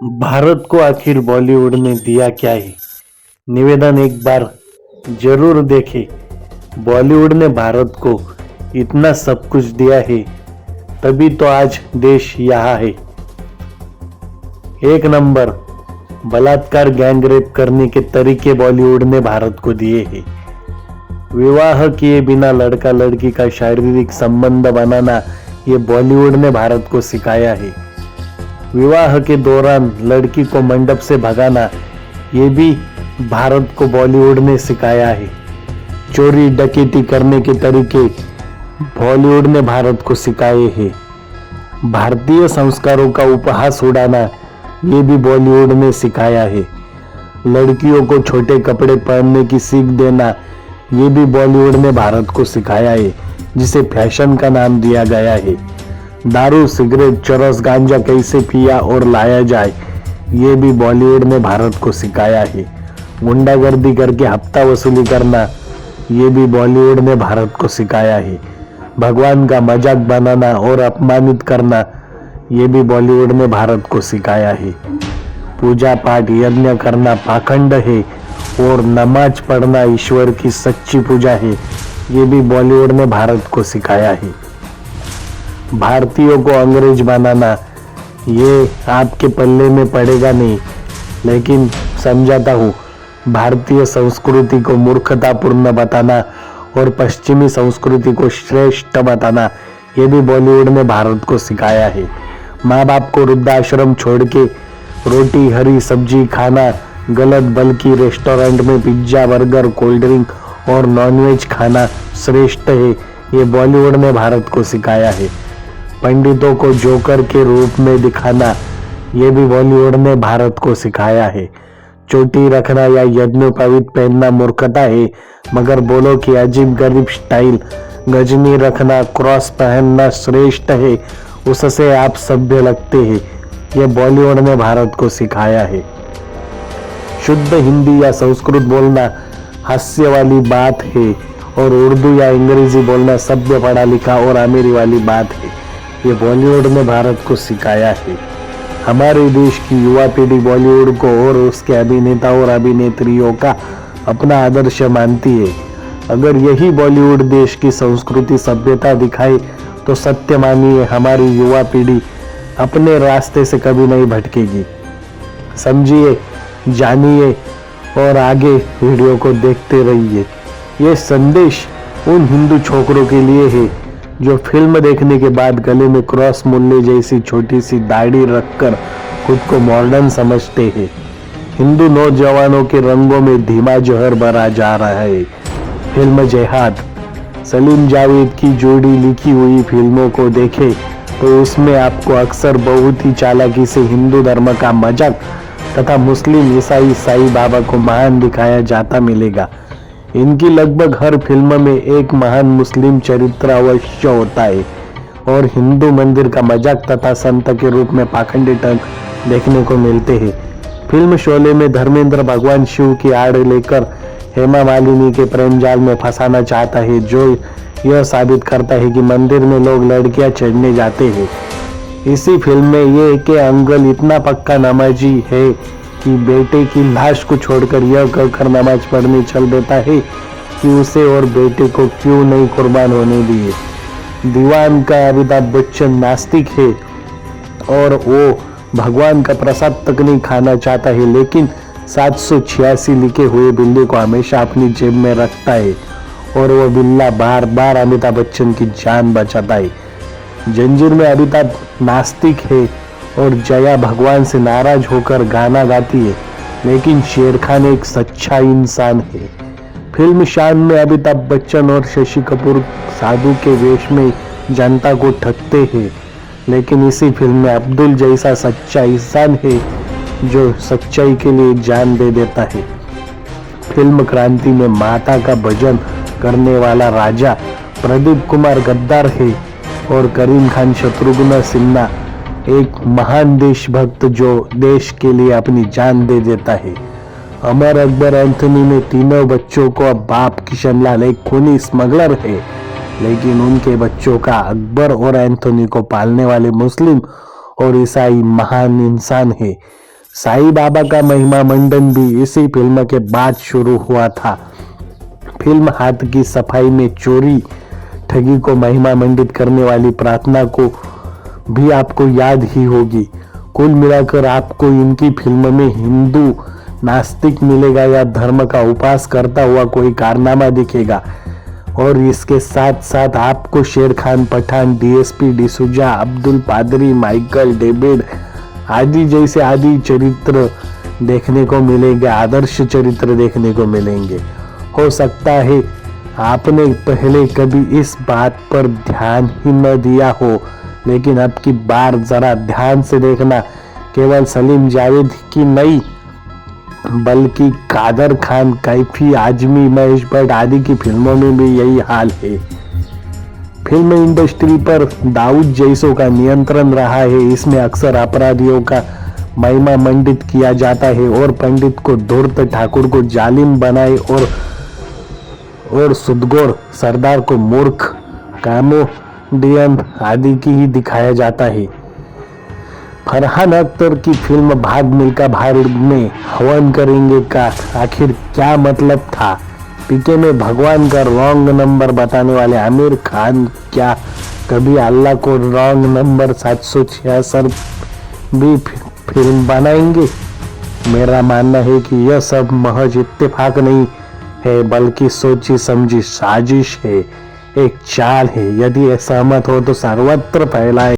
भारत को आखिर बॉलीवुड ने दिया क्या है। निवेदन एक बार जरूर देखें। बॉलीवुड ने भारत को इतना सब कुछ दिया है, तभी तो आज देश यहाँ है। एक नंबर, बलात्कार गैंग रेप करने के तरीके बॉलीवुड ने भारत को दिए हैं। विवाह किए बिना लड़का लड़की का शारीरिक संबंध बनाना, ये बॉलीवुड ने भारत को सिखाया है। विवाह के दौरान लड़की को मंडप से भगाना, ये भी भारत को बॉलीवुड ने सिखाया है। चोरी डकैती करने के तरीके बॉलीवुड ने भारत को सिखाए हैं। भारतीय संस्कारों का उपहास उड़ाना, ये भी बॉलीवुड ने सिखाया है। लड़कियों को छोटे कपड़े पहनने की सीख देना, ये भी बॉलीवुड ने भारत को सिखाया है, जिसे फैशन का नाम दिया गया है। दारू, सिगरेट, चरस, गांजा कैसे पिया और लाया जाए, ये भी बॉलीवुड ने भारत को सिखाया है। गुंडागर्दी करके हफ्ता वसूली करना, ये भी बॉलीवुड ने भारत को सिखाया है। भगवान का मजाक बनाना और अपमानित करना, ये भी बॉलीवुड ने भारत को सिखाया है। पूजा पाठ यज्ञ करना पाखंड है और नमाज पढ़ना ईश्वर की सच्ची पूजा है, ये भी बॉलीवुड ने भारत को सिखाया है। भारतीयों को अंग्रेज बनाना, ये आपके पल्ले में पड़ेगा नहीं, लेकिन समझाता हूँ, भारतीय संस्कृति को मूर्खतापूर्ण बताना और पश्चिमी संस्कृति को श्रेष्ठ बताना, ये भी बॉलीवुड ने भारत को सिखाया है। माँ बाप को वृद्धाश्रम छोड़ के रोटी हरी सब्जी खाना गलत, बल्कि रेस्टोरेंट में पिज्जा बर्गर कोल्ड ड्रिंक और नॉनवेज खाना श्रेष्ठ है, ये बॉलीवुड ने भारत को सिखाया है। पंडितों को जोकर के रूप में दिखाना, ये भी बॉलीवुड ने भारत को सिखाया है। चोटी रखना या यज्ञोपवीत पहनना मूर्खता है, मगर बोलो कि अजीब गरीब स्टाइल। गजनी रखना, क्रॉस पहनना श्रेष्ठ है, उससे आप सभ्य लगते हैं, ये बॉलीवुड ने भारत को सिखाया है। शुद्ध हिंदी या संस्कृत बोलना हास्य वाली बात है और उर्दू या अंग्रेजी बोलना सभ्य पढ़ा लिखा और अमीरी वाली बात है, ये बॉलीवुड ने भारत को सिखाया है। हमारे देश की युवा पीढ़ी बॉलीवुड को और उसके अभिनेता और अभिनेत्रियों का अपना आदर्श मानती है। अगर यही बॉलीवुड देश की संस्कृति सभ्यता दिखाए तो सत्य मानिए, हमारी युवा पीढ़ी अपने रास्ते से कभी नहीं भटकेगी। समझिए, जानिए और आगे वीडियो को देखते रहिए। ये संदेश उन हिंदू छोकरों के लिए है जो फिल्म देखने के बाद गले में क्रॉस मुन्ने जैसी छोटी सी दाढ़ी रखकर खुद को मॉडर्न समझते हैं। हिंदू नौजवानों के रंगों में धीमा जहर भरा जा रहा है। फिल्म जेहाद, सलीम जावेद की जोड़ी लिखी हुई फिल्मों को देखें तो उसमें आपको अक्सर बहुत ही चालाकी से हिंदू धर्म का मजाक तथा मुस्लिम ईसाई साईं बाबा को महान दिखाया जाता मिलेगा। इनकी लगभग हर फिल्म में एक महान मुस्लिम चरित्र अवश्य होता है और हिंदू मंदिर का मजाक तथा संत के रूप में पाखंडी ढंग देखने को मिलते हैं। फिल्म शोले में धर्मेंद्र भगवान शिव की आड़ लेकर हेमा मालिनी के प्रेम जाल में फंसाना चाहता है, जो यह साबित करता है कि मंदिर में लोग लड़कियां चढ़ने जाते हैं। इसी फिल्म में ये के अंकल इतना पक्का नमाजी है कि बेटे की लाश को छोड़कर यह कहकर नमाज पढ़ने चल देता है कि उसे और बेटे को क्यों नहीं कुर्बान होने दिए। दीवान का अमिताभ बच्चन नास्तिक है और वो भगवान का प्रसाद तक नहीं खाना चाहता है, लेकिन 786 लिखे हुए बिल्ली को हमेशा अपनी जेब में रखता है और वो बिल्ला बार बार अमिताभ बच्चन की जान बचाता है। जंजीर में अमिताभ नास्तिक है और जया भगवान से नाराज होकर गाना गाती है, लेकिन शेर खान एक सच्चा इंसान है। फिल्म शान में अमिताभ बच्चन और शशि कपूर साधु के वेश में जनता को ठगते हैं, लेकिन इसी फिल्म में अब्दुल जैसा सच्चा इंसान है जो सच्चाई के लिए जान दे देता है। फिल्म क्रांति में माता का भजन करने वाला राजा प्रदीप कुमार गद्दार है और करीम खान शत्रुघ्न सिन्हा एक महान देशभक्त जो देश के लिए अपनी जान दे देता है। अमर अकबर एंथोनी में तीनों बच्चों को अब बाप किशन लाल एक खूनी स्मगलर है, लेकिन उनके बच्चों का अकबर और एंथोनी को पालने वाले मुस्लिम और ईसाई महान इंसान है। साईं बाबा का महिमा मंडन भी इसी फिल्म के बाद शुरू हुआ था। फिल्म हाथ की सफाई में चोरी ठगी को महिमा मंडित करने वाली प्रार्थना को भी आपको याद ही होगी। कुल मिलाकर आपको इनकी फिल्म में हिंदू नास्तिक मिलेगा या धर्म का उपास करता हुआ कोई कारनामा दिखेगा। और इसके साथ साथ आपको शेर खान, पठान, डीएसपी डिसूजा, अब्दुल पादरी, माइकल डेविड आदि जैसे आदि चरित्र देखने को मिलेंगे, आदर्श चरित्र देखने को मिलेंगे। हो सकता है आपने पहले कभी इस बात पर ध्यान ही न दिया हो, लेकिन अब की बार जरा ध्यान से देखना। केवल सलीम जावेद की नहीं बल्कि कादर खान, कैफी आजमी, महेश भट्ट आदि की फिल्मों में भी यही हाल है। फिल्म इंडस्ट्री पर दाऊद जैसों का नियंत्रण रहा है। इसमें अक्सर अपराधियों का महिमा मंडित किया जाता है और पंडित को धूर्त, ठाकुर को जालिम बनाए और सुदगोर सरदार को मूर्ख, कामोडियन आदि की ही दिखाया जाता है। फरहान अख्तर की फिल्म भाग मिल्खा भाग में हवन करेंगे का आखिर क्या मतलब था? पीके में भगवान का रॉन्ग नंबर बताने वाले आमिर खान क्या कभी अल्लाह को रॉन्ग नंबर 766 भी फिल्म बनाएंगे? मेरा मानना है कि यह सब महज इत्तेफाक नहीं है, बल्कि सोची समझी साजिश है, एक चाल है। यदि सहमत हो तो सर्वत्र फैलाए।